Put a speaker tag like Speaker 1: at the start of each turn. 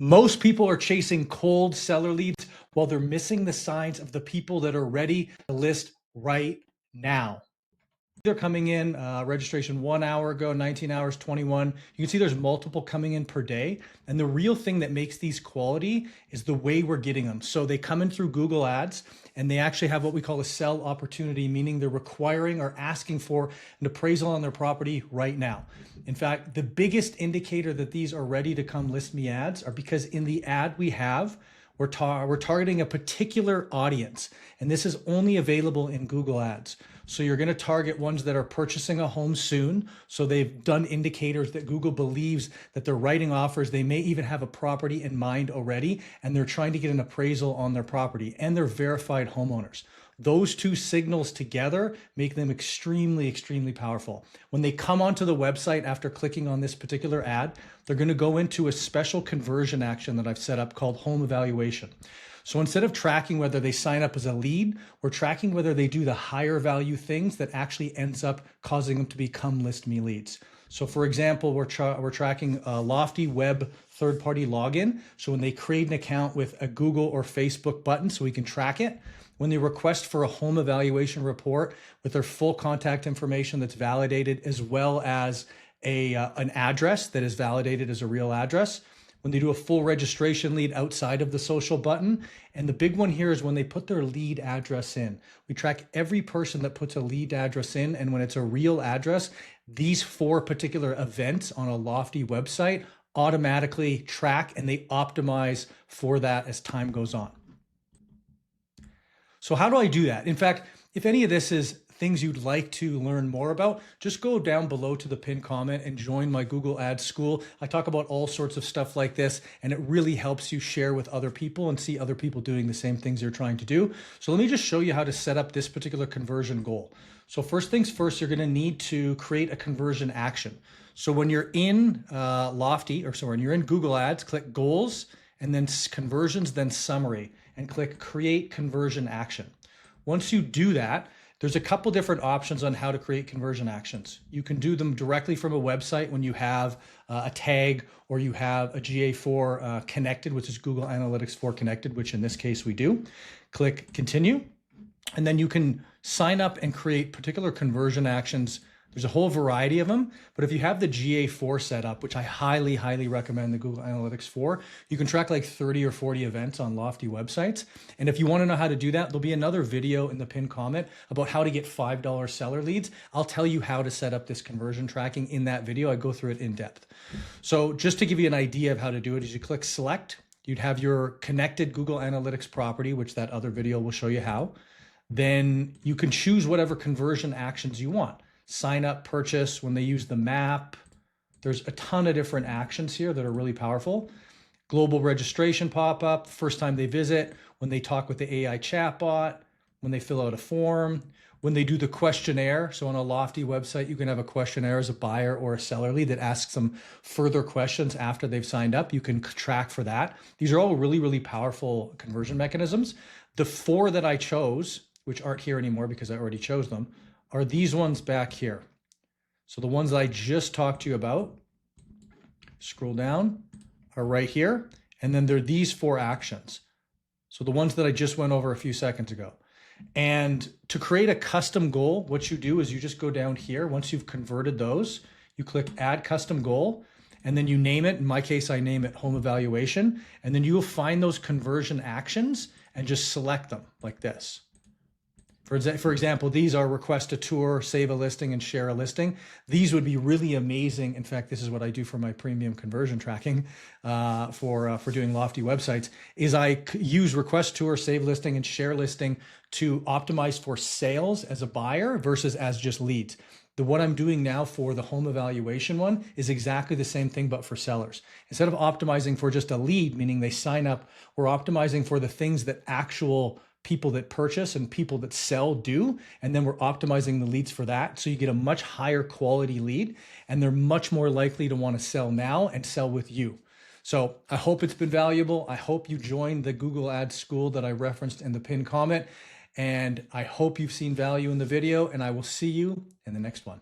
Speaker 1: Most people are chasing cold seller leads while they're missing the signs of the people that are ready to list right now. They're coming in, registration 1 hour ago, 19 hours, 21. You can see there's multiple coming in per day. And the real thing that makes these quality is the way we're getting them. So they come in through Google Ads, and they actually have what we call a sell opportunity, meaning they're requiring or asking for an appraisal on their property right now. In fact, the biggest indicator that these are ready to come list me ads are because in the ad we have, we're targeting a particular audience, and this is only available in Google Ads. So you're going to target ones that are purchasing a home soon. So they've done indicators that Google believes that they're writing offers. They may even have a property in mind already, and they're trying to get an appraisal on their property, and they're verified homeowners. Those two signals together make them extremely, extremely powerful. When they come onto the website after clicking on this particular ad, they're going to go into a special conversion action that I've set up called home evaluation. So instead of tracking whether they sign up as a lead, we're tracking whether they do the higher value things that actually ends up causing them to become list me leads. So for example, we're tracking a Lofty web third-party login. So when they create an account with a Google or Facebook button so we can track it, when they request for a home evaluation report with their full contact information that's validated, as well as an address that is validated as a real address, when they do a full registration lead outside of the social button. And the big one here is when they put their lead address in. We track every person that puts a lead address in, and when it's a real address, these 4 particular events on a Lofty website automatically track, and they optimize for that as time goes on. So how do I do that? In fact, if any of this is things you'd like to learn more about, just go down below to the pinned comment and join my Google Ads school. I talk about all sorts of stuff like this, and it really helps you share with other people and see other people doing the same things you're trying to do. So let me just show you how to set up this particular conversion goal. So first things first, you're going to need to create a conversion action. So when you're in Lofty, or sorry, when you're in Google Ads, click goals and then conversions, then summary, and click create conversion action. Once you do that, there's a couple different options on how to create conversion actions. You can do them directly from a website when you have a tag, or you have a GA4 connected, which is Google Analytics 4 connected, which in this case we do. Click continue, and then you can sign up and create particular conversion actions. There's a whole variety of them, but if you have the GA4 set up, which I highly, highly recommend the Google Analytics 4, you can track like 30 or 40 events on Lofty websites. And if you want to know how to do that, there'll be another video in the pinned comment about how to get $5 seller leads. I'll tell you how to set up this conversion tracking in that video. I go through it in depth. So just to give you an idea of how to do it, is you click select, you'd have your connected Google Analytics property, which that other video will show you how. Then you can choose whatever conversion actions you want. Sign up, purchase, when they use the map. There's a ton of different actions here that are really powerful. Global registration pop-up, first time they visit, when they talk with the AI chatbot, when they fill out a form, when they do the questionnaire. So on a Lofty website, you can have a questionnaire as a buyer or a seller lead that asks them further questions after they've signed up. You can track for that. These are all really, really powerful conversion mechanisms. The 4 that I chose, which aren't here anymore because I already chose them, are these ones back here. So the ones that I just talked to you about, scroll down, are right here. And then there are these 4 actions. So the ones that I just went over a few seconds ago. And to create a custom goal, what you do is you just go down here. Once you've converted those, you click add custom goal, and then you name it. In my case, I name it home evaluation. And then you will find those conversion actions and just select them like this. For example, these are request a tour, save a listing, and share a listing. These would be really amazing. In fact, this is what I do for my premium conversion tracking for doing Lofty websites, is I use request tour, save listing, and share listing to optimize for sales as a buyer versus as just leads. What I'm doing now for the home evaluation one is exactly the same thing, but for sellers. Instead of optimizing for just a lead, meaning they sign up, we're optimizing for the things that actual people that purchase and people that sell do, and then we're optimizing the leads for that. So you get a much higher quality lead, and they're much more likely to want to sell now and sell with you. So I hope it's been valuable. I hope you joined the Google Ads school that I referenced in the pinned comment, and I hope you've seen value in the video, and I will see you in the next one.